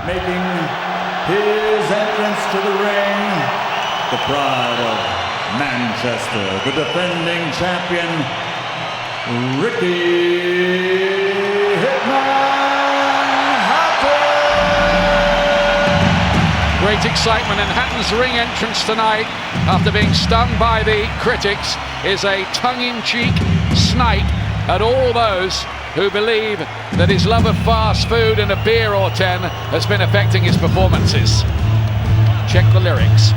making his entrance to the ring, the pride of Manchester, the defending champion, Ricky Hatton. Great excitement, and Hatton's ring entrance tonight, after being stung by the critics, is a tongue-in-cheek snipe at all those who believe that his love of fast food and a beer or 10 has been affecting his performances. Check the lyrics.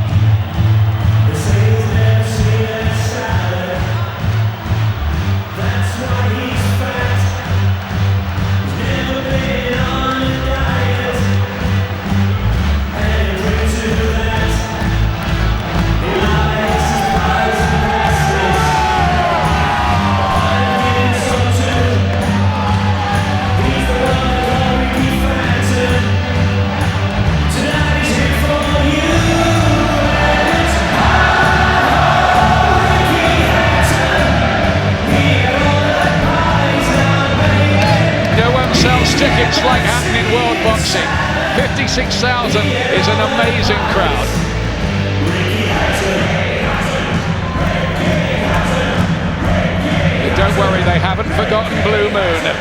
Tickets like Hatton in world boxing. 56,000 is an amazing crowd. But don't worry, they haven't forgotten Blue Moon.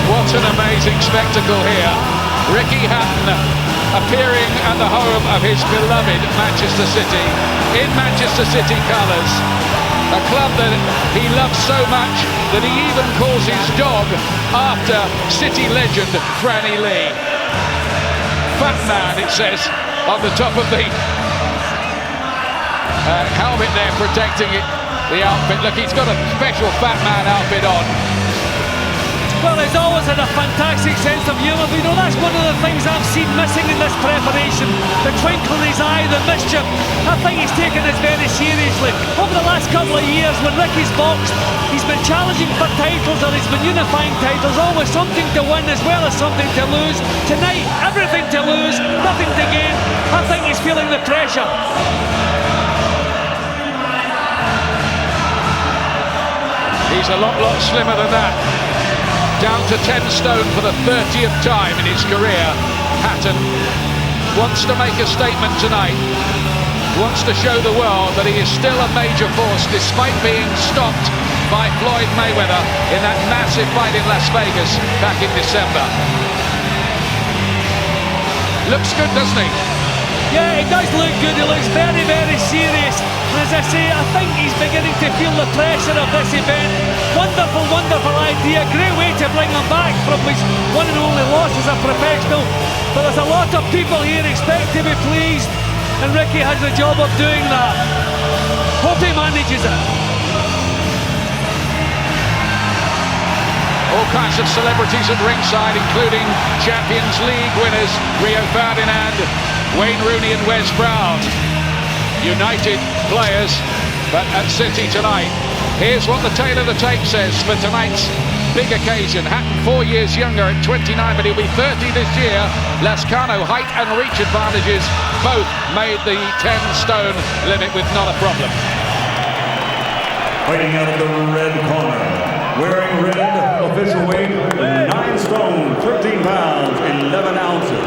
What an amazing spectacle here. Ricky Hatton appearing at the home of his beloved Manchester City, in Manchester City colours. A club that he loves so much that he even calls his dog after City legend Franny Lee. Fat man, it says, on the top of the helmet there, protecting it, the outfit. Look, he's got a special fat man outfit on. Well, he's always had a fantastic sense of humour, but you know, that's one of the things I've seen missing in this preparation. The twinkle in his eye, the mischief. I think he's taken this very seriously. Over the last couple of years, when Ricky's boxed, he's been challenging for titles, or he's been unifying titles, always something to win as well as something to lose. Tonight, everything to lose, nothing to gain. I think he's feeling the pressure. He's a lot slimmer than that. Down to 10 stone for the 30th time in his career. Hatton wants to make a statement tonight, wants to show the world that he is still a major force despite being stopped by Floyd Mayweather in that massive fight in Las Vegas back in December. Looks good, doesn't he? Yeah, he does look good. He looks very serious. And as I say, I think he's beginning to feel the pressure of this event. Wonderful idea. Great way to bring him back from his one and only loss as a professional. But there's a lot of people here expect to be pleased, and Ricky has the job of doing that. Hope he manages it. All kinds of celebrities at ringside, including Champions League winners Rio Ferdinand, Wayne Rooney and Wes Brown. United players, but at City tonight. Here's what the tale of the tape says for tonight's big occasion. Hatton 4 years younger at 29, but he'll be 30 this year. Lazcano, height and reach advantages, both made the 10 stone limit with not a problem. Fighting out of the red corner, wearing red, official weight 9 stone, 13 pounds, 11 ounces,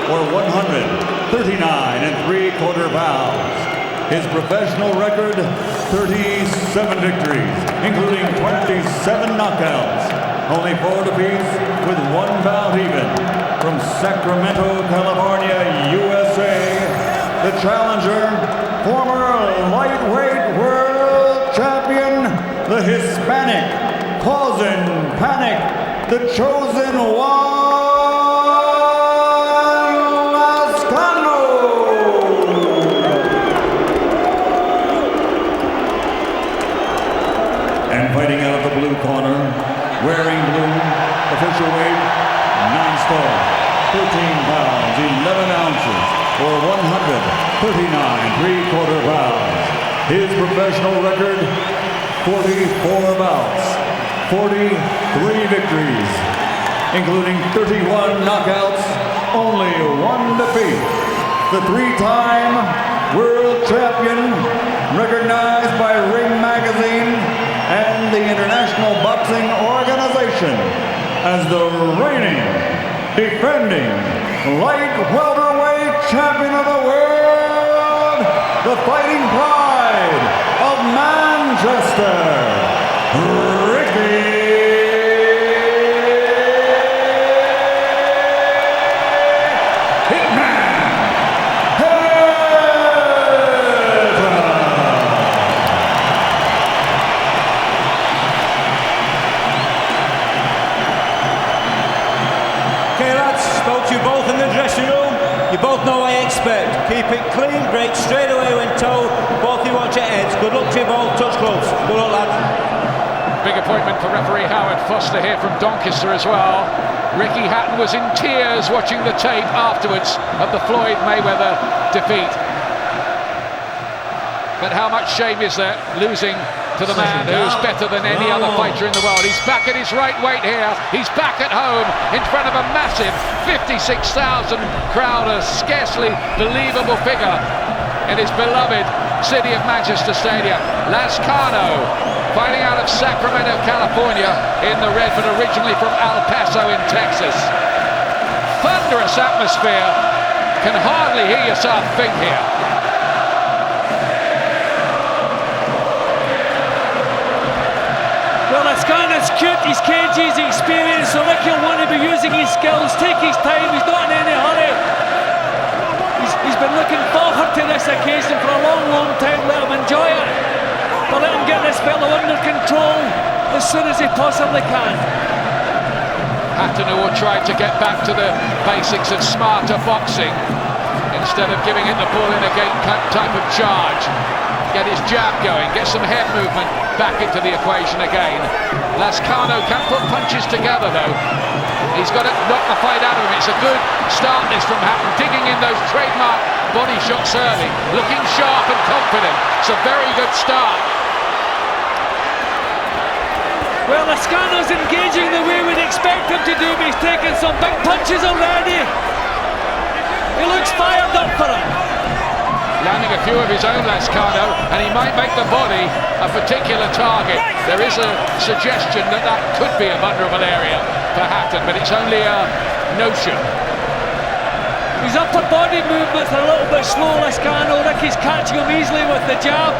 or 139 3/4 pounds. His professional record, 37 victories, including 27 knockouts, only 4 defeats with 1 bout even. From Sacramento, California, USA, the challenger, former lightweight world champion, the Hispanic, causing panic, the chosen one. Fighting out 39 3/4 pounds. His professional record, 44 bouts, 43 victories, including 31 knockouts, only 1 defeat. The 3-time world champion, recognized by Ring Magazine and the International Boxing Organization as the reigning, defending light welterweight champion of the world, the fighting pride of Manchester, Ricky Hatton. Spoke to you both in the dressing room. You both know what I expect. Keep it clean, break straight away when told. Both of you watch your heads. Good luck to you both. Touch gloves. Good luck, lad. Big appointment for referee Howard Foster here from Doncaster as well. Ricky Hatton was in tears watching the tape afterwards of the Floyd Mayweather defeat. But how much shame is there losing to the man who's better than any other fighter in the world? He's back at his right weight here. He's back at home in front of a massive 56,000 crowd, a scarcely believable figure in his beloved city of Manchester Stadium. Lazcano fighting out of Sacramento, California in the red, but originally from El Paso in Texas. Thunderous atmosphere. Can hardly hear yourself think here. Well, Lazcano's cute, he's cagey, he's experienced, so Ricky will want to be using his skills, take his time, he's not in any hurry. He's been looking forward to this occasion for a long time. Let him enjoy it, but let him get this fellow under control as soon as he possibly can. Hatton will try to get back to the basics of smarter boxing instead of giving it the ball in a gate type of charge. Get his jab going, get some head movement back into the equation again. Lazcano can put punches together though. He's got to knock the fight out of him. It's a good start this from Hatton, digging in those trademark body shots early, looking sharp and confident. It's a very good start. Well, Lazcano's engaging the way we'd expect him to do, but he's taking some big punches already. He looks fired up for it. Landing a few of his own, Lazcano, and he might make the body a particular target. There is a suggestion that that could be a vulnerable area for Hatton, but it's only a notion. His upper body movements are a little bit slow, Lazcano. Ricky's catching him easily with the jab.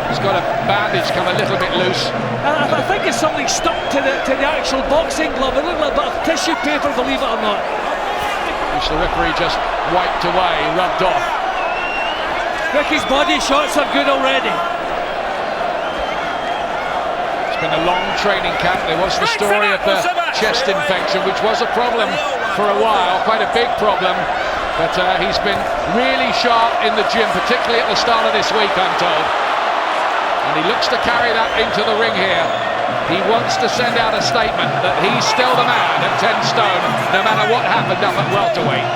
He's got a bandage come a little bit loose. I think it's something stuck to the actual boxing glove. It looked like a bit of tissue paper, believe it or not. Which the referee just wiped away, rubbed off. Ricky's body shots are good already. It's been a long training camp. There was the story of the chest infection, which was a problem for a while, quite a big problem. But he's been really sharp in the gym, particularly at the start of this week, I'm told. And he looks to carry that into the ring here. He wants to send out a statement that he's still the man at 10 stone, no matter what happened up at welterweight.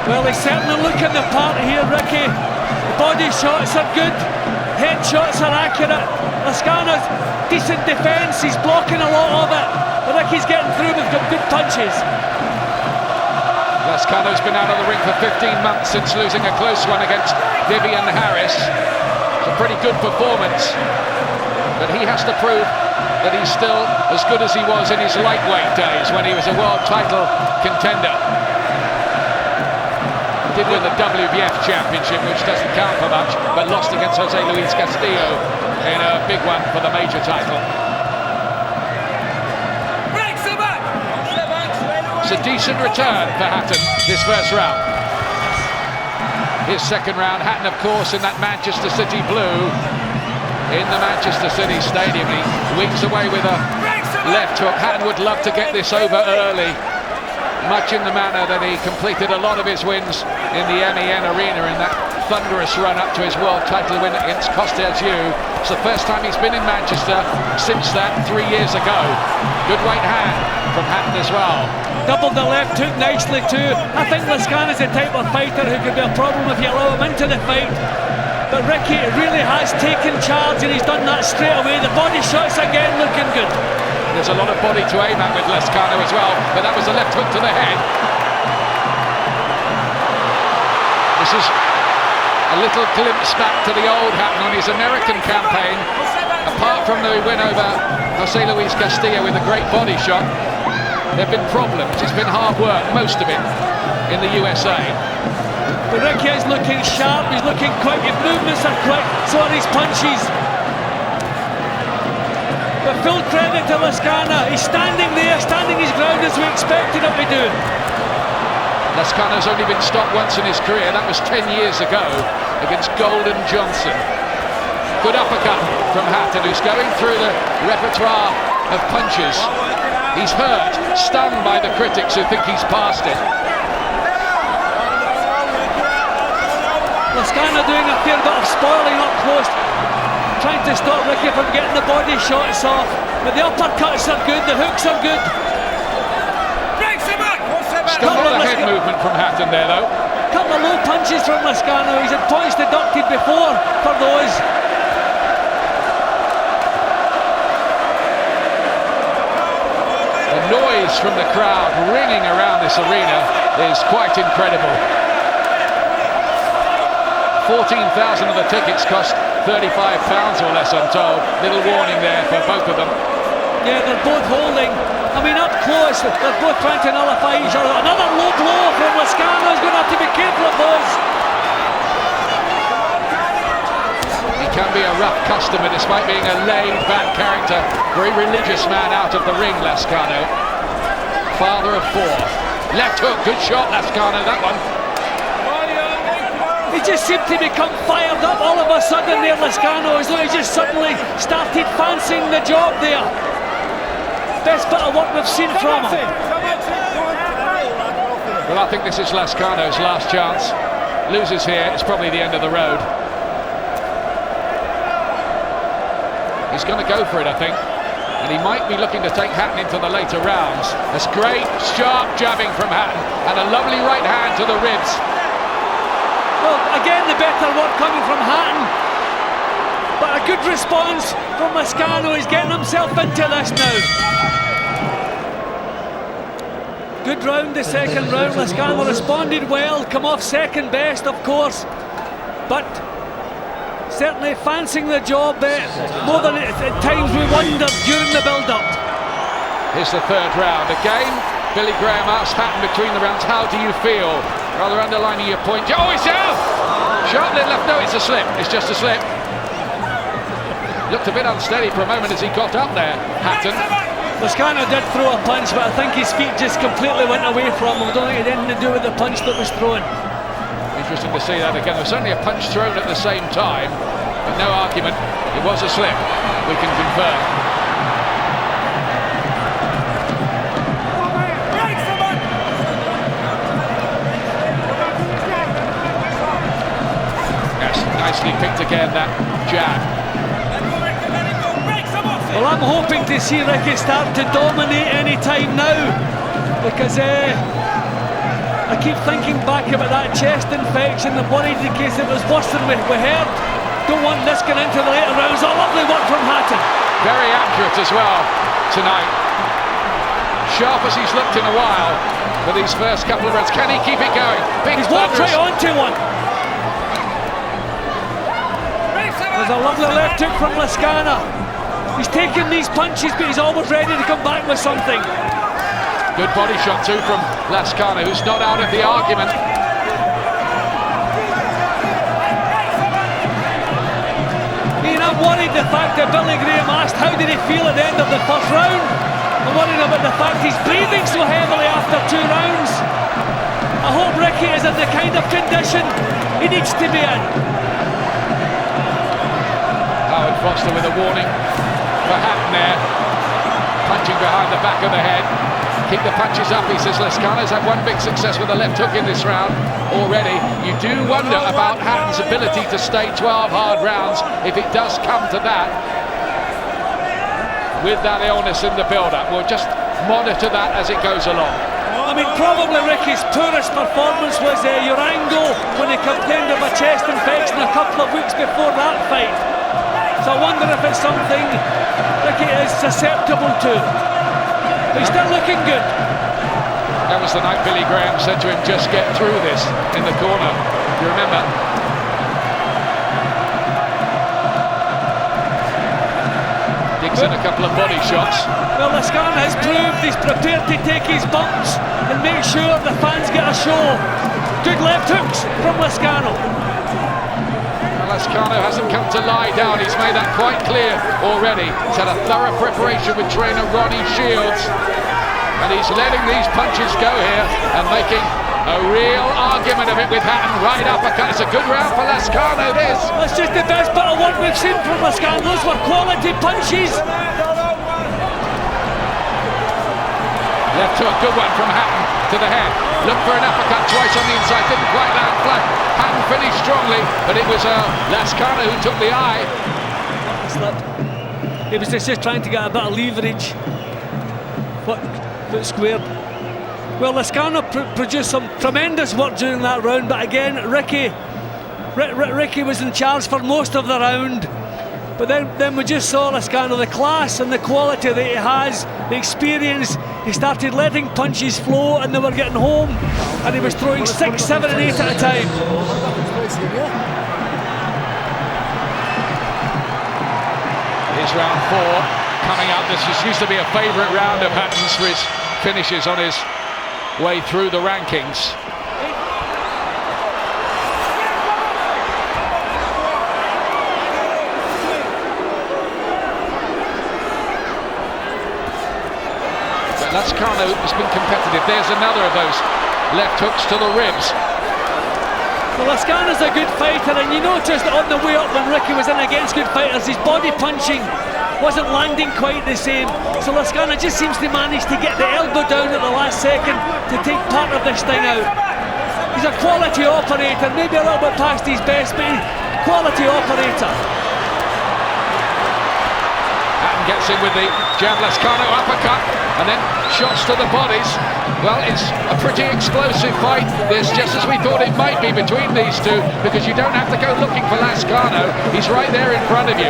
Well, he's certainly looking the part here, Ricky. The body shots are good, head shots are accurate. Lazcano's decent defence, he's blocking a lot of it. But Ricky's getting through with good punches. Lazcano's been out of the ring for 15 months since losing a close one against Vivian Harris. It's a pretty good performance. But he has to prove that he's still as good as he was in his lightweight days when he was a world title contender. He did win the WBF championship, which doesn't count for much, but lost against Jose Luis Castillo in a big one for the major title. It's a decent return for Hatton this first round. His second round, Hatton of course in that Manchester City blue, in the Manchester City Stadium. He wings away with a left hook. Hatton would love to get this over early, much in the manner that he completed a lot of his wins in the MEN arena in that thunderous run up to his world title win against Costes-Yu. It's the first time he's been in Manchester since that 3 years ago. Good right hand from Hatton as well. doubled the left hook nicely too. I think Lazcano's the type of fighter who could be a problem if you allow him into the fight. But Ricky really has taken charge and he's done that straight away. The body shots again looking good. There's a lot of body to aim at with Lazcano as well, but that was a left hook to the head. This is a little glimpse back to the old Hatton on his American campaign. Apart from the win over Jose Luis Castillo with a great body shot, there have been problems. It's been hard work, most of it, in the USA. But Ricky is looking sharp, he's looking quick, his movements are quick, so are his punches. But full credit to Lazcano, he's standing there, standing his ground as we expected him to do. Lazcano's only been stopped once in his career, that was 10 years ago against Golden Johnson. Good uppercut from Hatton, who's going through the repertoire of punches. He's hurt, stunned by the critics who think he's past it. Lazcano doing a fair bit of spoiling up close, trying to stop Ricky from getting the body shots off. But the uppercuts are good, the hooks are good. Still not the head movement from Hatton there though. Couple of low punches from Lazcano, he's had points deducted before for those. The noise from the crowd ringing around this arena is quite incredible. 14,000 of the tickets cost £35 or less, I'm told. Little warning there for both of them. Yeah, they're both holding. I mean, up close, they're both trying to nullify each other. Another low blow from Lazcano. He's going to have to be careful of those. He can be a rough customer despite being a laid-back character. Very religious man out of the ring, Lazcano. Father of four. Left hook, good shot, Lazcano, that one. He just seemed to become fired up all of a sudden there, Lazcano, as though he just suddenly started fancying the job there. Best bit of work we've seen from him. Well, I think this is Lazcano's last chance. Loses here, it's probably the end of the road. He's going to go for it, I think. And he might be looking to take Hatton into the later rounds. That's great, sharp jabbing from Hatton, and a lovely right hand to the ribs. Well, again, the better work coming from Hatton. But a good response from Lazcano. He's getting himself into this now. Good round, the second round. Lazcano responded well, come off second best, of course. But certainly fancying the job more than at times we wondered during the build-up. Here's the third round. Again, Billy Graham asked Hatton between the rounds, how do you feel? Rather underlining your point. Oh, it's out! Sharp little left. No, it's a slip. It's just a slip. Looked a bit unsteady for a moment as he got up there, Hatton. Lazcano did throw a punch, but I think his feet just completely went away from him. I don't think it had anything to do with the punch that was thrown. Interesting to see that again. There was certainly a punch thrown at the same time, but no argument. It was a slip, we can confirm. Nicely picked again, that jab. Well, I'm hoping to see Ricky start to dominate any time now, because I keep thinking back about that chest infection and worried in case it was worse than we heard. Don't want this going into the later rounds. A lovely work from Hatton. Very accurate as well tonight. Sharp as he's looked in a while for these first couple of rounds. Can he keep it going? He's walked right onto one. There's a lovely left hook from Lazcano. He's taking these punches, but he's always ready to come back with something. Good body shot too from Lazcano, who's not out of the argument. Ian, I'm worried the fact that Billy Graham asked how did he feel at the end of the first round. I'm worried about the fact he's breathing so heavily after 2 rounds. I hope Ricky is in the kind of condition he needs to be in. Foster with a warning for Hatton there, punching behind the back of the head. Keep the punches up, he says. Lazcano's had one big success with a left hook in this round already. You do wonder about Hatton's ability to stay 12 hard rounds if it does come to that, with that illness in the build-up. We'll just monitor that as it goes along. mean, probably Ricky's poorest performance was your angle when he complained of a chest infection a couple of weeks before that fight. So I wonder if it's something Ricky is susceptible to. But he's still looking good. That was the night Billy Graham said to him, just get through this, in the corner. You remember? Digs in a couple of body shots. Well, Lazcano has proved he's prepared to take his bumps and make sure the fans get a show. Good left hooks from Lazcano. Lazcano hasn't come to lie down, he's made that quite clear already. He's had a thorough preparation with trainer Ronnie Shields, and he's letting these punches go here and making a real argument of it with Hatton. Right uppercut. It's a good round for Lazcano, this. That's just the best bit of work we've seen from Lazcano. Those were quality punches. Left hook, good one from Hatton to the head. Looked for an uppercut twice on the inside, didn't quite land flat. Hatton finished strongly, but it was Lazcano who took the eye. Slip. He was just trying to get a bit of leverage. Foot squared. Well, Lazcano produced some tremendous work during that round, but again, Ricky was in charge for most of the round. But then we just saw Lazcano, the class and the quality that he has, the experience. He started letting punches flow and they were getting home, and he was throwing 6, 7 and 8 at a time. Here's round 4 coming up. This used to be a favourite round of Hatton's for his finishes on his way through the rankings. Lazcano has been competitive. There's another of those left hooks to the ribs. Well, Lazcano's a good fighter, and you noticed that on the way up when Ricky was in against good fighters, his body punching wasn't landing quite the same. So Lazcano just seems to manage to get the elbow down at the last second to take part of this thing out. He's a quality operator, maybe a little bit past his best, but quality operator. Hatton gets in with the jab, Lazcano uppercut, and then shots to the bodies. Well, it's a pretty explosive fight. There's just as we thought it might be between these two, because you don't have to go looking for Lazcano. He's right there in front of you.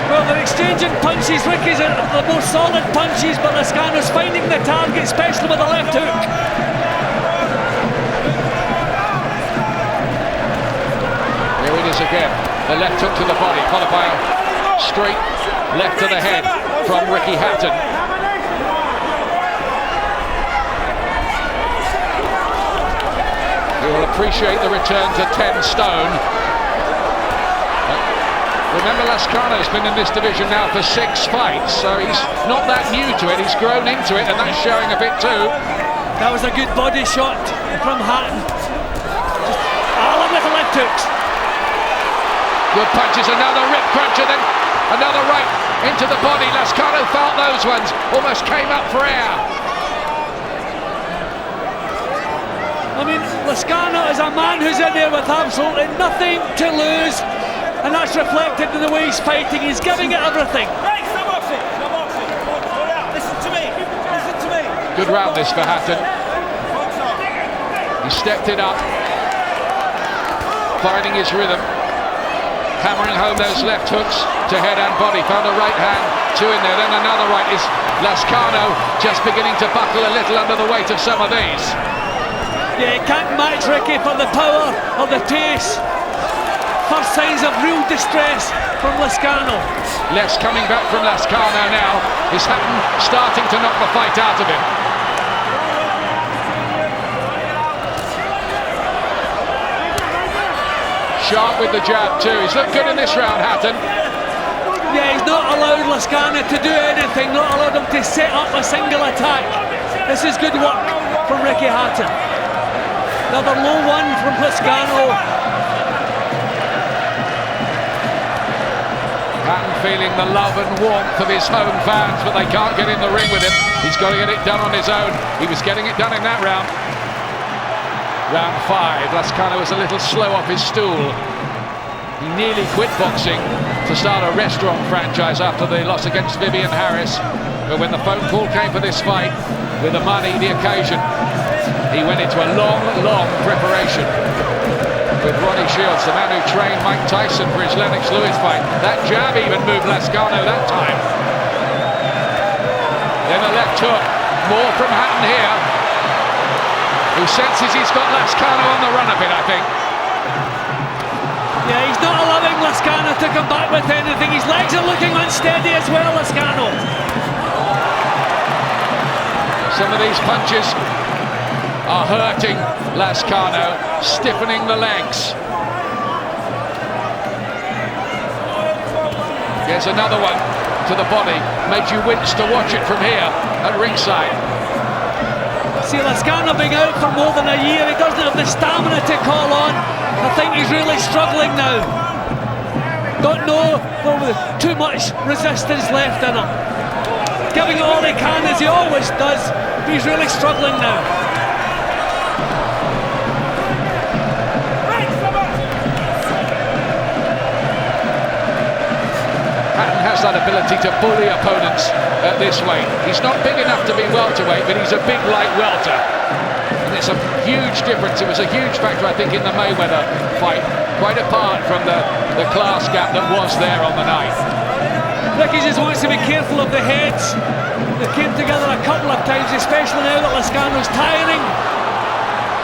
Well, they're exchanging punches. Ricky's the most solid punches, but Lazcano's finding the target, especially with the left hook. Here it is again. The left hook to the body, followed by a straight left to the head from Ricky Hatton. You will appreciate the return to 10 stone. Remember, Lazcano's been in this division now for 6 fights, so he's not that new to it. He's grown into it, and that's showing a bit too. That was a good body shot from Hatton. Love the left hooks. Good punches, another rib cruncher, then another right into the body. Lazcano felt those ones, almost came up for air. I mean, Lazcano is a man who's in there with absolutely nothing to lose, and that's reflected in the way he's fighting. He's giving it everything. Listen to me. Good round this for Hatton. He stepped it up, finding his rhythm, hammering home those left hooks to head and body. Found a right hand, 2 in there, then another right. Is Lazcano just beginning to buckle a little under the weight of some of these? Yeah, he can't match Ricky for the power or the pace. First signs of real distress from Lazcano. Less coming back from Lazcano now. Is Hatton starting to knock the fight out of him? Sharp with the jab too. He's looked good in this round, Hatton. Yeah, he's not allowed Lazcano to do anything, not allowed him to set up a single attack. This is good work from Ricky Hatton. Another low one from Lazcano. Hatton feeling the love and warmth of his home fans, but they can't get in the ring with him. He's got to get it done on his own. He was getting it done in that round. Round 5, Lazcano was a little slow off his stool. He nearly quit boxing to start a restaurant franchise after the loss against Vivian Harris. But when the phone call came for this fight, with the money, the occasion. He went into a long preparation with Ronnie Shields, the man who trained Mike Tyson for his Lennox Lewis fight. That jab even moved Lazcano that time. Then a left hook, more from Hatton here, who senses he's got Lazcano on the run a bit, I think. Yeah, he's not allowing Lazcano to come back with anything. His legs are looking unsteady as well, Lazcano. Some of these punches are hurting Lazcano, stiffening the legs. Here's another one to the body. Made you wince to watch it from here at ringside. See, Lazcano being out for more than a year, he doesn't have the stamina to call on. I think he's really struggling now. Don't know, too much resistance left in him. Giving it all he can, as he always does, but he's really struggling now. Hatton has that ability to bully opponents at this weight. He's not big enough to be welterweight, but he's a big light welter. And it's a huge difference. It was a huge factor, I think, in the Mayweather fight, quite apart from the class gap that was there on the night. Ricky just wants to be careful of the heads. They came together a couple of times, especially now that Lazcano's tiring.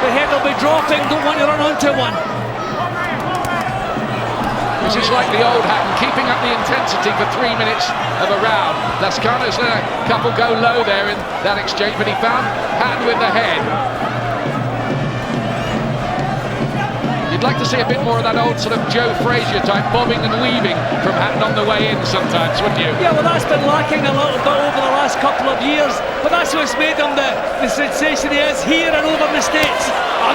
The head will be dropping, don't want to run onto one. This is like the old Hatton, keeping up the intensity for 3 minutes of a round. Lazcano's let a couple go low there in that exchange, but he found Hatton with the head. You'd like to see a bit more of that old sort of Joe Frazier type bobbing and weaving from Hatton on the way in sometimes, wouldn't you? Yeah, well, that's been lacking a little bit over the last couple of years, but that's what's made him the sensation he is here and over the States.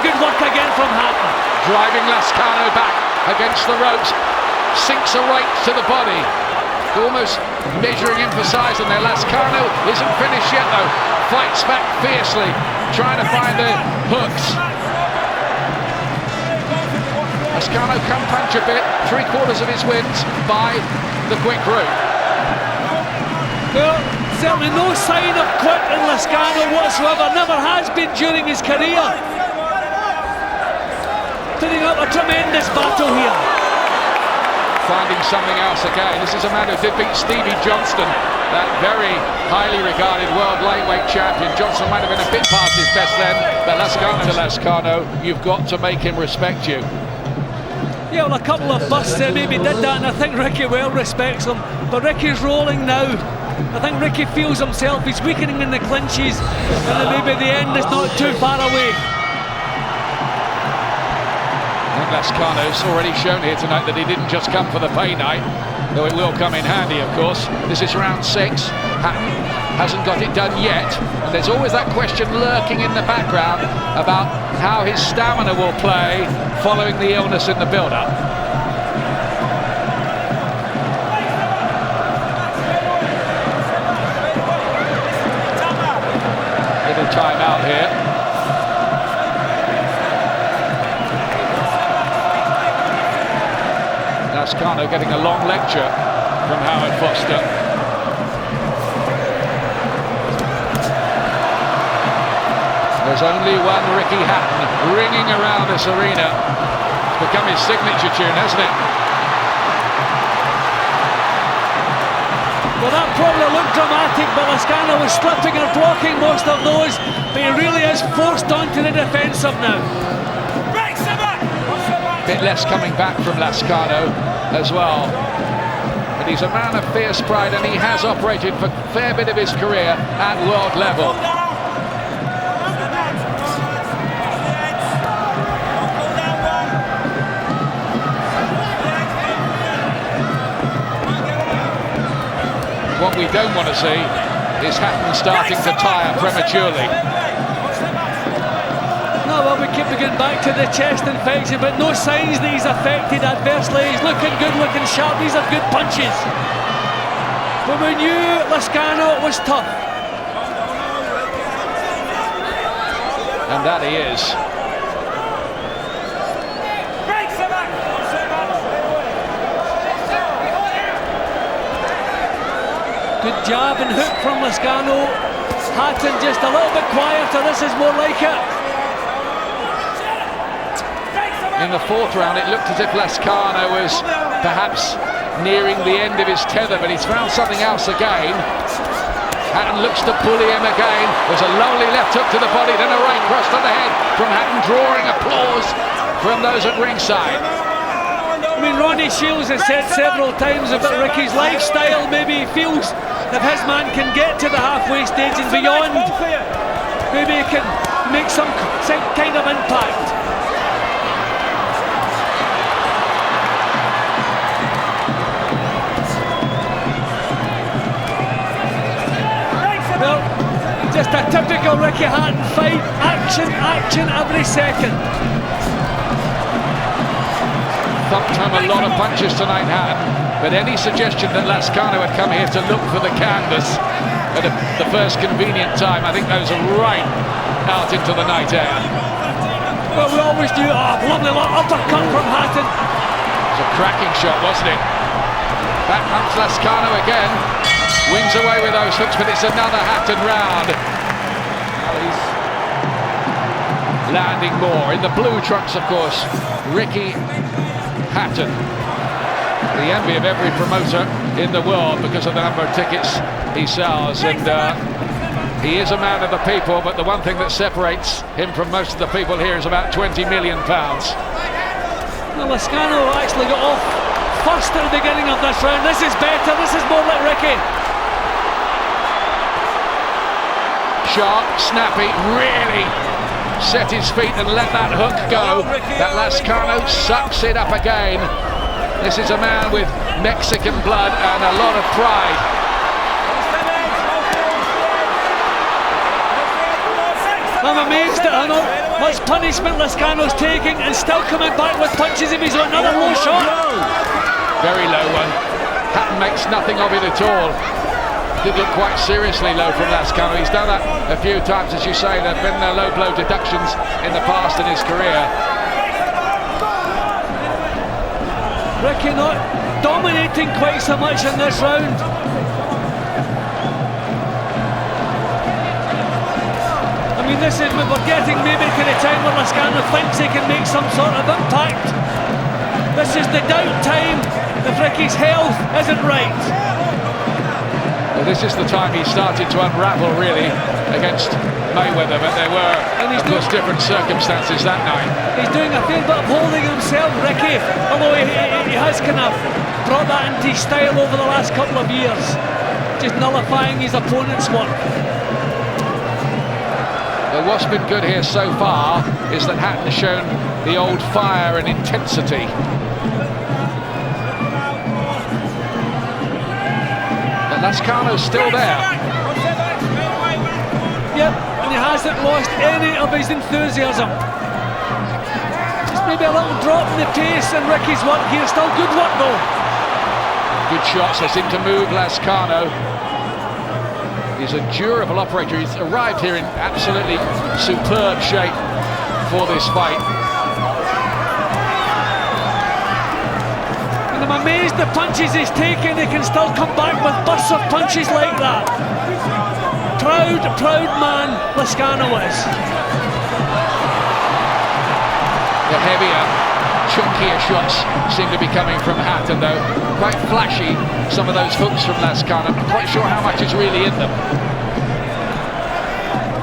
Good work again from Hatton. Driving Lazcano back against the ropes, sinks a right to the body. Almost measuring in for size on there. Lazcano isn't finished yet though. Fights back fiercely, trying to find the hooks. Lazcano can punch a bit, 3/4 of his wins by the quick route. Well, certainly no sign of quit in Lazcano whatsoever, never has been during his career. Putting up a tremendous battle here. Finding something else again. This is a man who did beat Stevie Johnston, that very highly regarded world lightweight champion. Johnston might have been a bit past his best then, but Lazcano, you've got to make him respect you. Yeah, well, a couple of busts there maybe did that, and I think Ricky well respects him. But Ricky's rolling now. I think Ricky feels himself, he's weakening in the clinches, and then maybe the end is not too far away. Lazcano's already shown here tonight that he didn't just come for the pay night, though it will come in handy, of course. This is round 6. Hatton hasn't got it done yet, and there's always that question lurking in the background about how his stamina will play following the illness in the build-up. Little time out here. Lazcano getting a long lecture from Howard Foster. There's only one Ricky Hatton ringing around this arena. It's become his signature tune, hasn't it? Well, that probably looked dramatic, but Lazcano was slipping and blocking most of those, but he really is forced onto the defensive now. Bit less coming back from Lazcano as well. But he's a man of fierce pride, and he has operated for a fair bit of his career at world level. What we don't want to see is Hatton starting to tire prematurely. No, well, we keep going back to the chest infection, but no signs that he's affected adversely. He's looking good, looking sharp. These are good punches. But we knew Lazcano was tough. And that he is. Good jab and hook from Lazcano. Hatton just a little bit quieter. This is more like it. In the fourth round, it looked as if Lazcano was perhaps nearing the end of his tether, but he's found something else again. Hatton looks to bully him again. There's a lovely left hook to the body, then a right cross to the head from Hatton, drawing applause from those at ringside. I mean, Ronnie Shields has said several times about Ricky's lifestyle. Maybe he feels if his man can get to the halfway stage and beyond, maybe he can make some kind of impact. Well, just a typical Ricky Hatton fight. Action every second. Thumped home a lot of punches tonight, Hatton, but any suggestion that Lazcano had come here to look for the canvas at the first convenient time, I think those are right out into the night air. Well, we always do. Lovely uppercut from Hatton. It was a cracking shot, wasn't it? Back comes Lazcano again. Wings away with those hooks, but it's another Hatton round. Well, he's landing more. In the blue trunks, of course, Ricky Hatton. The envy of every promoter in the world because of the number of tickets he sells. And he is a man of the people, but the one thing that separates him from most of the people here is about £20 million. Well, Lazcano actually got off first at the beginning of this round. This is better. This is more like Ricky. Sharp, snappy, really set his feet and let that hook go. That Lazcano sucks it up again. This is a man with Mexican blood and a lot of pride. I'm amazed at how much punishment Lazcano's taking and still coming back with punches if he's got another low shot. Very low one. Hatton makes nothing of it at all. Did look quite seriously low from Lazcano. He's done that a few times, as you say. There have been low blow deductions in the past in his career. Ricky not dominating quite so much in this round. I mean, this is, we're getting maybe to the time where Lazcano thinks he can make some sort of impact. This is the doubt time if Ricky's health isn't right. Well, this is the time he started to unravel, really, against Mayweather, but there were, of course, different circumstances that night. He's doing a fair bit of holding himself, Ricky, although he has kind of brought that into his style over the last couple of years, just nullifying his opponent's work. Well, what's been good here so far is that Hatton has shown the old fire and intensity. Lazcano's still there. Yep, and he hasn't lost any of his enthusiasm. Just maybe a little drop in the pace in Ricky's work here. Still good work though. Good shots, they seem to move Lazcano. He's a durable operator. He's arrived here in absolutely superb shape for this fight. And I'm amazed the punches he's taken, he can still come back with bursts of punches like that. Proud man Lazcano is. The heavier, chunkier shots seem to be coming from Hatton, though. Quite flashy, some of those hooks from Lazcano. I'm not quite sure how much is really in them.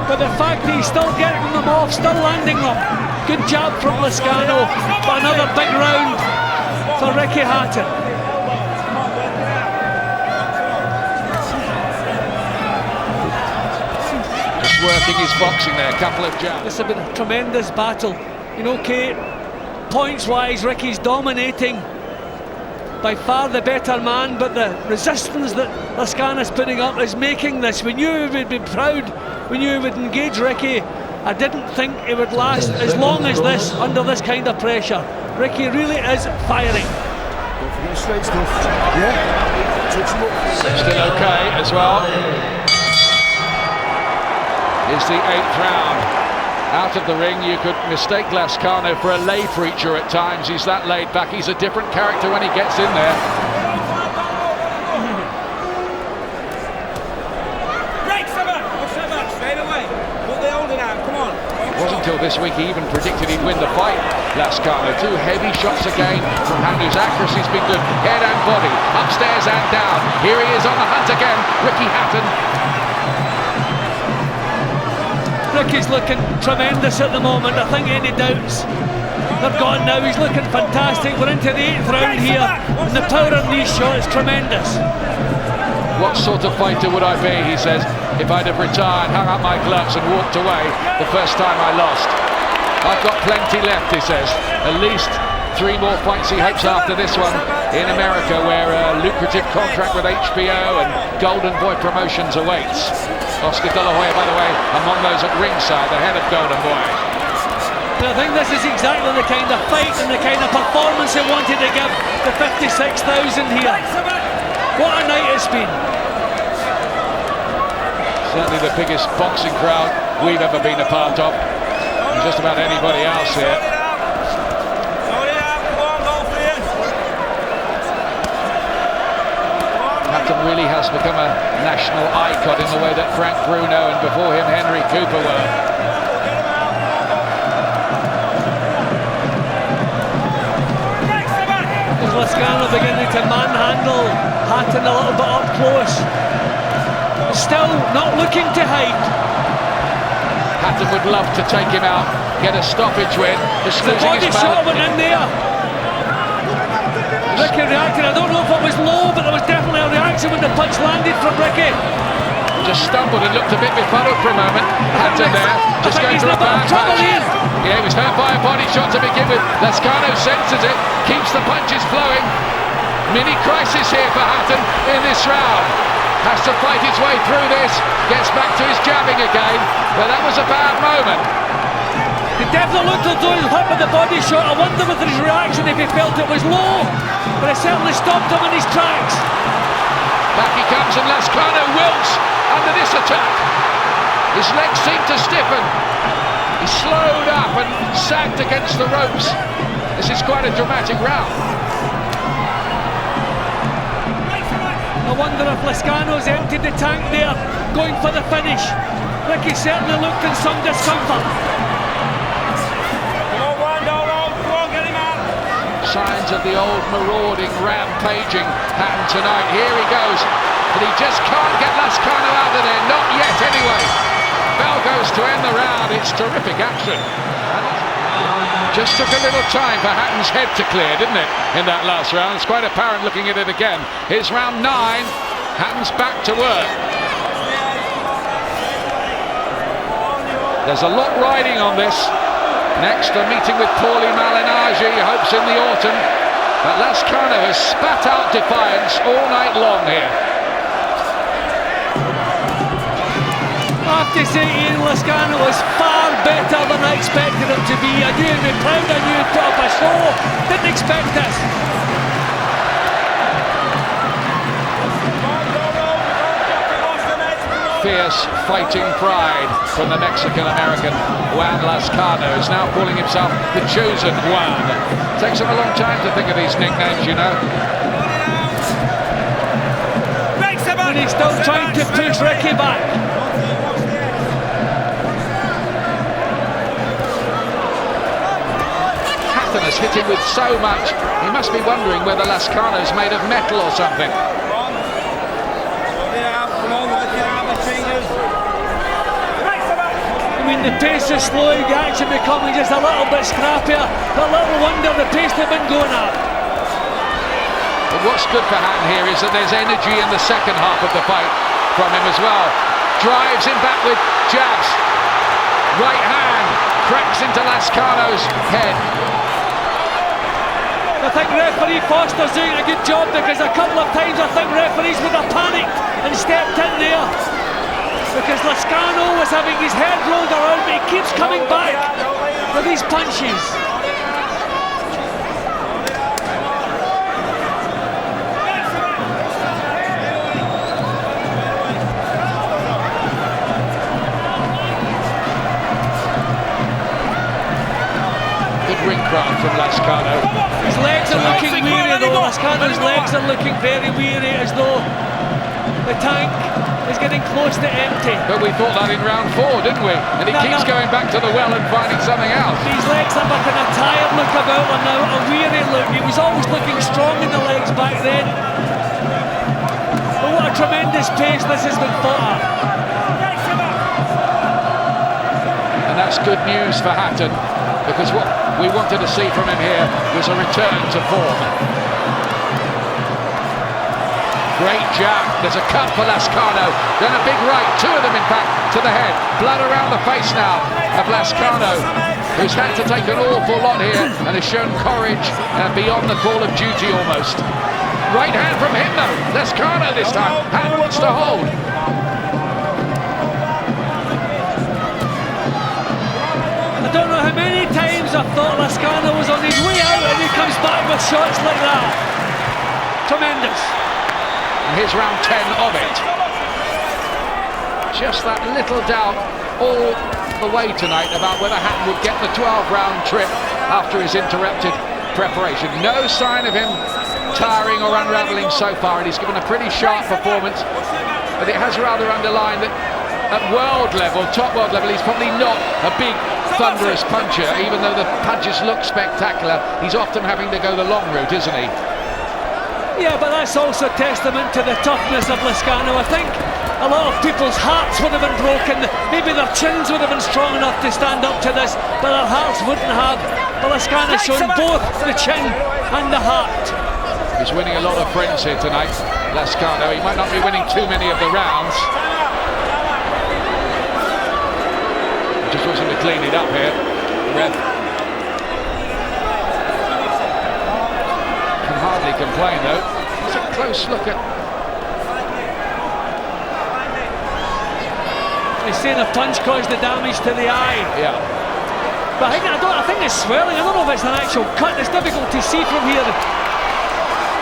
But the fact that he's still getting them off, still landing them. Good job from Lazcano. But another big round for Ricky Hatton. Just working his boxing there, a couple of jabs. This has been a tremendous battle. You know, Kate, points-wise, Ricky's dominating. By far the better man, but the resistance that Lazcano's putting up is making this. We knew we would be proud, we knew we would engage Ricky. I didn't think it would last as long as this, under this kind of pressure. Ricky really is firing. Don't forget straight stuff. Yeah. Touch him up. Still okay as well. Is the 8th round. Out of the ring, you could mistake Lazcano for a lay preacher at times. He's that laid back. He's a different character when he gets in there. Earlier this week, he even predicted he'd win the fight. Lazcano, 2 heavy shots again from Hatton, whose accuracy's been good. Head and body, upstairs and down. Here he is on the hunt again, Ricky Hatton. Ricky's looking tremendous at the moment. I think any doubts they're gone now. He's looking fantastic. We're into the 8th round here, and the power of these shots is tremendous. What sort of fighter would I be, he says, if I'd have retired, hung up my gloves and walked away the first time I lost. I've got plenty left, he says. At least 3 more fights he hopes after this one in America, where a lucrative contract with HBO and Golden Boy Promotions awaits. Oscar De La Hoya, by the way, among those at ringside, the head of Golden Boy. I think this is exactly the kind of fight and the kind of performance he wanted to give the 56,000 here. What a night it's been. Certainly the biggest boxing crowd we've ever been a part of. And just about anybody else here. Hatton really has become a national icon in the way that Frank Bruno and before him Henry Cooper were. Lazcano beginning to manhandle Hatton a little bit up close. Still not looking to hide. Hatton would love to take him out, get a stoppage win. The body shot went in there. Ricky reacted. I don't know if it was low, but there was definitely a reaction when the punch landed from Ricky. Just stumbled and looked a bit befuddled for a moment. Hatton there, just going through a bad patch. Yeah, he was hurt by a body shot to begin with. Lazcano senses it, keeps the punches flowing. Mini crisis here for Hatton in this round. Has to fight his way through this, gets back to his jabbing again, but that was a bad moment. He definitely looked as though he was hit with the body shot. I wonder with his reaction if he felt it was low, but it certainly stopped him in his tracks. Back he comes and Lazcano wilts under this attack. His legs seem to stiffen. He slowed up and sagged against the ropes. This is quite a dramatic round. I wonder if Lazcano's emptied the tank there, going for the finish. Ricky certainly looked in some discomfort. Signs of the old marauding, rampaging Hatton tonight. Here he goes, but he just can't get Lazcano out of there. Not yet, anyway. Bell goes to end the round. It's terrific action. Just took a little time for Hatton's head to clear, didn't it, in that last round? It's quite apparent looking at it again. Here's round 9. Hatton's back to work. There's a lot riding on this. Next, a meeting with Paulie Malignaggi, he hopes in the autumn. But Lazcano has spat out defiance all night long here. I have to say, Ian, Lazcano was far better than I expected him to be. I knew he'd be proud, I knew he'd put up a show. Didn't expect this. Fierce fighting pride from the Mexican-American Juan Lazcano, is now calling himself the chosen Juan. Takes him a long time to think of these nicknames, you know. And he's still trying to push Ricky back. Hatton has hit him with so much, he must be wondering whether Lazcano's made of metal or something. I mean, the pace is slowing, the action becoming just a little bit scrappier. But little wonder the pace they've been going at. But what's good for Hatton here is that there's energy in the second half of the fight from him as well. Drives him back with jabs. Right hand cracks into Lazcano's head. I think referee Foster's doing a good job, because a couple of times I think referees would have panicked and stepped in there. Because Lazcano was having his head rolled around, but he keeps coming back for these punches. Good ring craft from Lazcano. His legs are looking weary though. Lazcano's legs are looking very weary, as though the tank is getting close to empty. But we thought that in round 4, didn't we? And he keeps going back to the well and finding something else. These legs have a kind of tired look about and now a weary look. He was always looking strong in the legs back then. But what a tremendous pace this has been fought at. And that's good news for Hatton, because what we wanted to see from him here was a return to form. Great jab, there's a cut for Lazcano, then a big right, 2 of them in fact, to the head. Blood around the face now of Lazcano, who's had to take an awful lot here and has shown courage beyond the call of duty almost. Right hand from him though, Lazcano this time, Hatton wants to hold. I don't know how many times I thought Lazcano was on his way out and he comes back with shots like that. Tremendous. And here's round 10 of it. Just that little doubt all the way tonight about whether Hatton would get the 12-round trip after his interrupted preparation. No sign of him tiring or unravelling so far, and he's given a pretty sharp performance, but it has rather underlined that at world level, top world level, he's probably not a big thunderous puncher, even though the punches look spectacular. He's often having to go the long route, isn't he? Yeah, but that's also testament to the toughness of Lazcano. I think a lot of people's hearts would have been broken. Maybe their chins would have been strong enough to stand up to this, but their hearts wouldn't have. But Lazcano's shown both the chin and the heart. He's winning a lot of friends here tonight, Lazcano. He might not be winning too many of the rounds. Just wants him to clean it up here. Ref can hardly complain though. It's a close look at. He's saying a punch caused the damage to the eye. Yeah. But I think it's swelling. I don't know if it's an actual cut. It's difficult to see from here.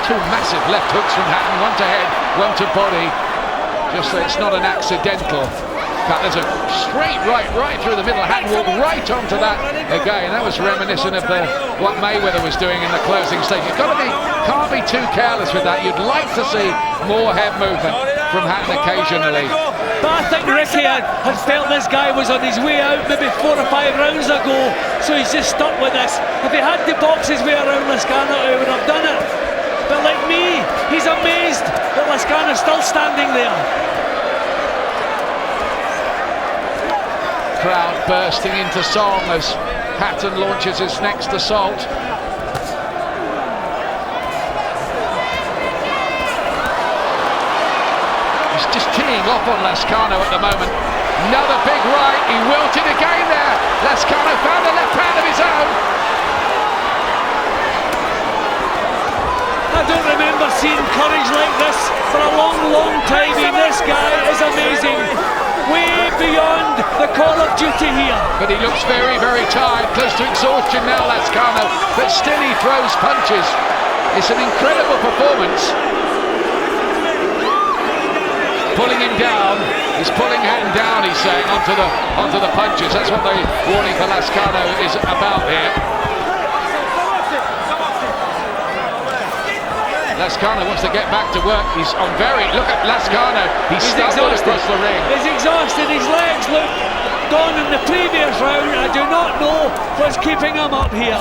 2 massive left hooks from Hatton, one to head, one to body. Just so it's not an accidental cut. There's a straight right through the middle. Hatton walked right onto that again. That was reminiscent of what Mayweather was doing in the closing stage. You've got to can't be too careless with that. You'd like to see more head movement from Hatton occasionally. But I think Ricky had felt this guy was on his way out maybe 4 or 5 rounds ago, so he's just stuck with this. If he had to box his way around Lazcano, he would have done it. But like me, he's amazed that Lazcano's still standing there. Crowd bursting into song as Hatton launches his next assault. He's just teeing off on Lazcano at the moment. Another big right, he wilted again there. Lazcano found a left hand of his own. I don't remember seeing courage like this for a long time. This guy is amazing. Way beyond the call of duty here. But he looks very tired, close to exhaustion now, Lazcano. But still he throws punches. It's an incredible performance. Pulling him down. He's pulling Hatton down, he's saying, onto the punches. That's what the warning for Lazcano is about here. Lazcano wants to get back to work. He's on look at Lazcano. He's stumbled across the ring. He's exhausted. His legs look gone in the previous round. I do not know what's keeping him up here.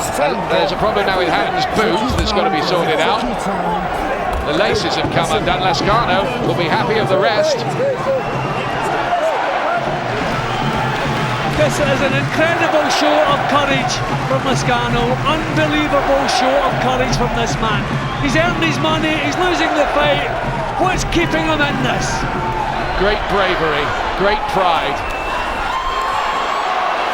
There's a problem now with Hatton's boot that's got to be sorted out. The laces have come undone. Lazcano will be happy of the rest. This is an incredible show of courage from Lazcano. Unbelievable show of courage from this man. He's earned his money, he's losing the fight. What's keeping him in this? Great bravery, great pride.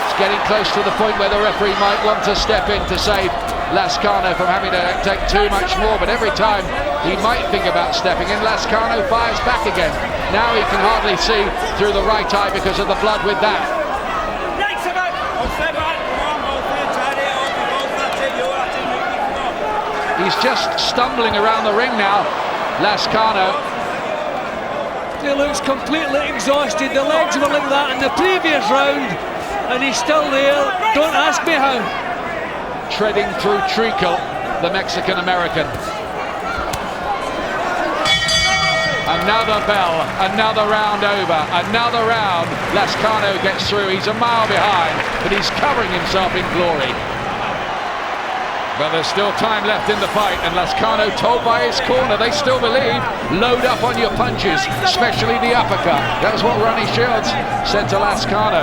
It's getting close to the point where the referee might want to step in to save Lazcano from having to take too much more, but every time he might think about stepping in, Lazcano fires back again. Now he can hardly see through the right eye because of the blood with that. He's just stumbling around the ring now, Lazcano. He looks completely exhausted. The legs were like that in the previous round, and he's still there. Don't ask me how. Treading through treacle, the Mexican-American. Another bell, another round over, another round. Lazcano gets through. He's a mile behind, but he's covering himself in glory. But there's still time left in the fight, and Lazcano told by his corner, they still believe, load up on your punches, especially the uppercut. That was what Ronnie Shields said to Lazcano.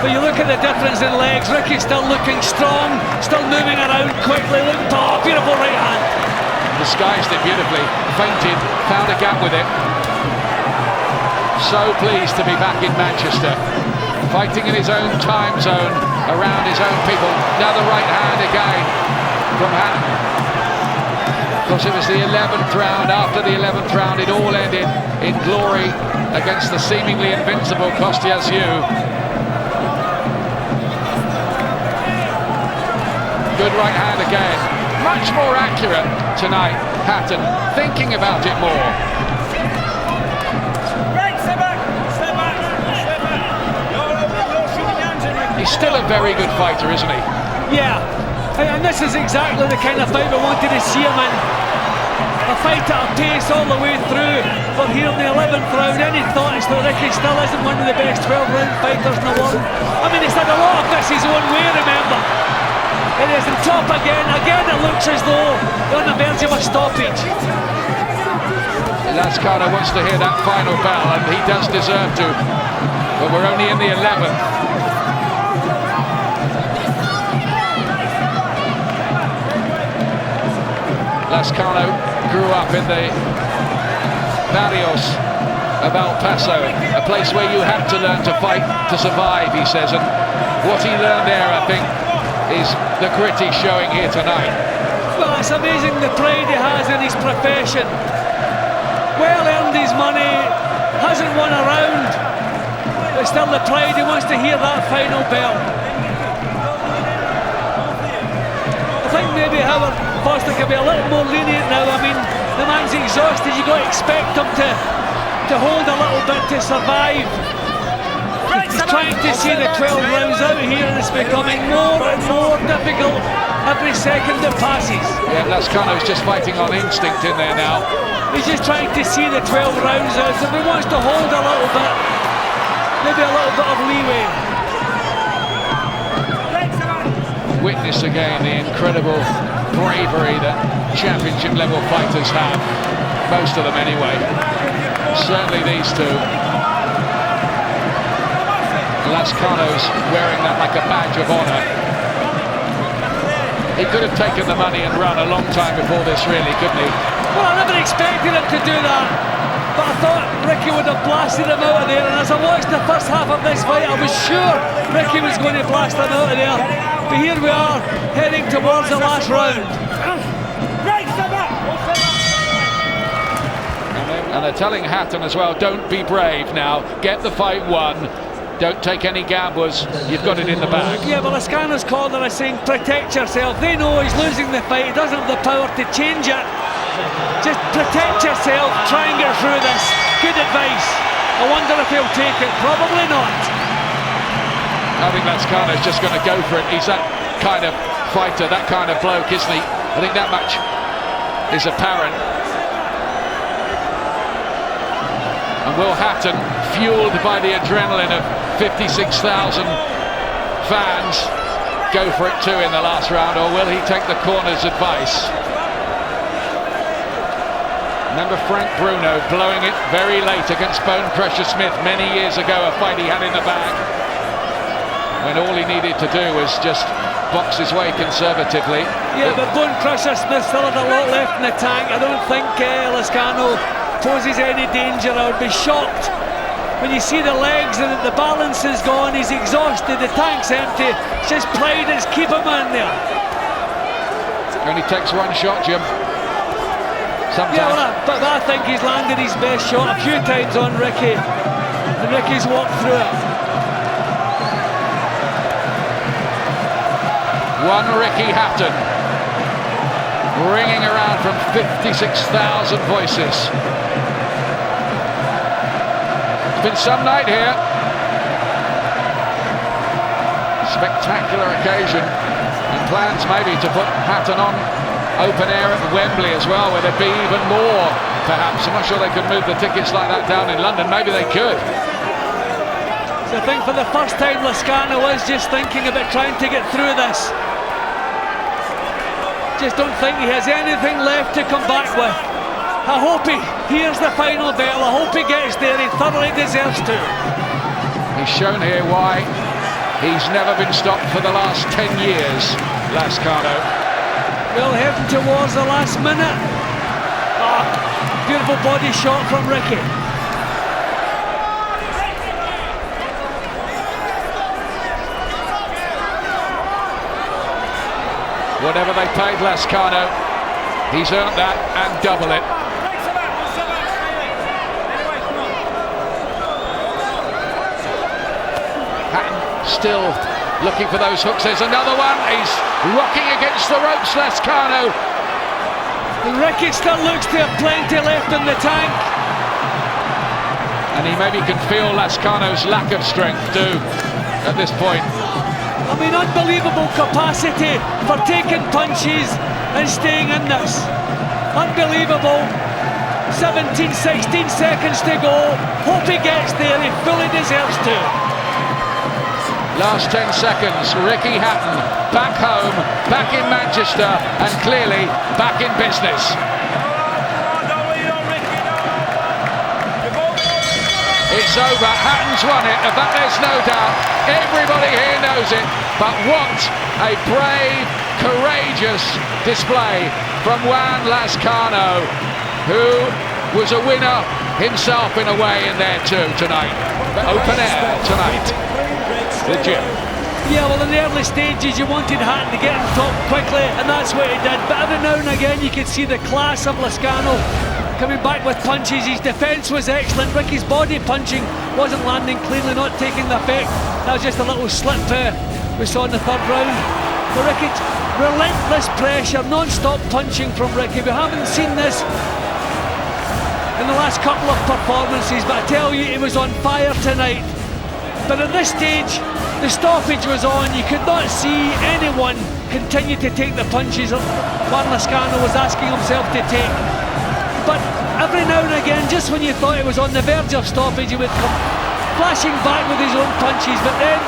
But you look at the difference in legs. Ricky's still looking strong, still moving around quickly. Look, oh, beautiful right hand. Disguised it beautifully, feinted, found a gap with it. So pleased to be back in Manchester, fighting in his own time zone, around his own people. Now the right hand again from Hatton. Of course, it was the 11th round. After the 11th round, it all ended in glory against the seemingly invincible Kostyaziu. Good right hand again. Much more accurate tonight, Hatton, thinking about it more. He's still a very good fighter, isn't he? Yeah, and this is exactly the kind of fight we wanted to see him in. A fight at a pace all the way through. But here in the 11th round, any thoughts that Ricky still isn't one of the best 12-round fighters in the world? I mean, he's had a lot of this his own way, remember. It is on top again. Again, it looks as though they're on the verge of a stoppage. Lazcano wants to hear that final bell, and he does deserve to. But we're only in the 11th. Lazcano grew up in the barrios of El Paso, a place where you have to learn to fight to survive, he says. And what he learned there, I think, is the grit he's showing here tonight. Well, it's amazing the pride he has in his profession. Well earned his money, hasn't won a round, but still the pride, he wants to hear that final bell. I think maybe Howard Foster can be a little more lenient now. I mean, the man's exhausted, you've got to expect him to hold a little bit to survive. He's trying to see the 12 rounds out here, and it's becoming more and more difficult every second that passes. Yeah, Lazcano's just fighting on instinct in there now. He's just trying to see the 12 rounds out. If he wants to hold a little bit, maybe a little bit of leeway. Witness again the incredible bravery that championship level fighters have. Most of them anyway. Certainly these two. Lazcano's wearing that like a badge of honor. He could have taken the money and run a long time before this, really, couldn't he? Well, I never expected him to do that, but I thought Ricky would have blasted him out of there, and as I watched the first half of this fight, I was sure Ricky was going to blast him out of there. But here we are, heading towards the last round. And they're telling Hatton as well, don't be brave now, get the fight won. Don't take any gamblers, you've got it in the bag. Yeah, but Lazcano's corner is saying protect yourself. They know he's losing the fight, he doesn't have the power to change it. Just protect yourself, try and get through this. Good advice. I wonder if he'll take it, probably not. I think Lazcano's just going to go for it. He's that kind of fighter, that kind of bloke, isn't he? I think that much is apparent. And Will Hatton, fueled by the adrenaline of 56,000 fans, go for it too in the last round, or will he take the corner's advice? Remember Frank Bruno blowing it very late against Bone Crusher Smith many years ago, a fight he had in the bag, when all he needed to do was just box his way conservatively. Yeah, but Bone Crusher Smith still had a lot left in the tank. I don't think Lazcano poses any danger. I would be shocked when you see the legs and the balance is gone. He's exhausted, the tank's empty. It's just pride that's keeping him in there. Only takes one shot, Jim. Sometimes. Yeah, well, but I think he's landed his best shot a few times on Ricky, and Ricky's walked through it. One Ricky Hatton, ringing around from 56,000 voices. It's been some night here. Spectacular occasion, and plans maybe to put Hatton on open air at Wembley as well, where there'd be even more, perhaps. I'm not sure they could move the tickets like that down in London. Maybe they could. So I think for the first time, Lazcano is just thinking about trying to get through this. Just don't think he has anything left to come back with. I hope he hears the final bell. I hope he gets there. He thoroughly deserves to. He's shown here why he's never been stopped for the last 10 years, Lazcano. Well, heading towards the last minute. Oh, beautiful body shot from Ricky. Whatever they paid Lazcano, he's earned that and double it. Hatton still looking for those hooks. There's another one. He's rocking against the ropes, Lazcano. Ricky still looks to have plenty left in the tank. And he maybe can feel Lazcano's lack of strength too at this point. I mean, unbelievable capacity for taking punches and staying in this. Unbelievable. 17, 16 seconds to go. Hope he gets there. He fully deserves to. Last 10 seconds. Ricky Hatton back home, back in Manchester, and clearly back in business. It's over. Hatton's won it. Of that there's no doubt. Everybody here knows it. But what a brave, courageous display from Juan Lazcano, who was a winner himself in a way in there too tonight. But open air tonight. The gym. Yeah, well, in the early stages you wanted Hatton to get on top quickly, and that's what he did. But every now and again you could see the class of Lazcano coming back with punches. His defence was excellent. Ricky's body punching wasn't landing cleanly, not taking the effect. That was just a little slip we saw in the third round. But Ricky, relentless pressure, non-stop punching from Ricky. We haven't seen this in the last couple of performances, but I tell you, he was on fire tonight. But at this stage, the stoppage was on. You could not see anyone continue to take the punches Juan Lazcano was asking himself to take. But every now and again, just when you thought he was on the verge of stoppage, he would come flashing back with his own punches. But then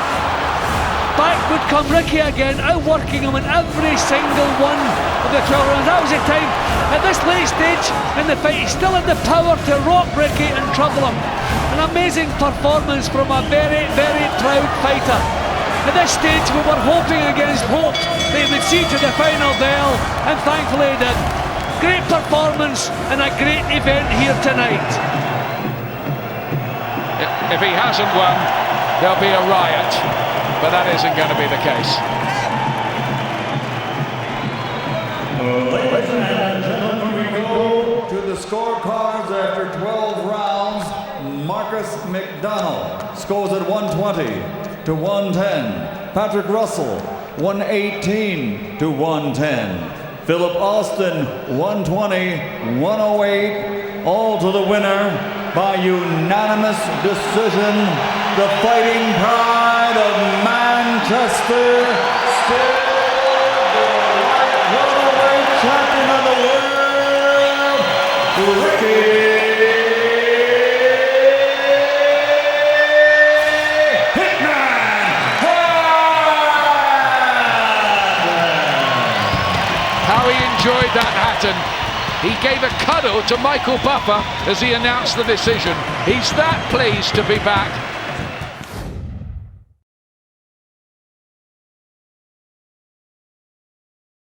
back would come Ricky again, outworking him in every single one of the 12 rounds. That was the time. At this late stage in the fight, he still had the power to rock Ricky and trouble him. An amazing performance from a very, very proud fighter. At this stage, we were hoping against hope that he would see to the final bell, and thankfully he did. Great performance and a great event here tonight. If he hasn't won, there'll be a riot, but that isn't going to be the case. Ladies and gentlemen, we go to the scorecards after 12 rounds. Marcus McDonald scores at 120 to 110. Patrick Russell, 118 to 110. Philip Austin, 120, 108, all to the winner by unanimous decision. The Fighting Pride of Manchester, still the welterweight champion of the world, Ricky enjoyed that, Hatton. He gave a cuddle to Michael Buffer as he announced the decision. He's that pleased to be back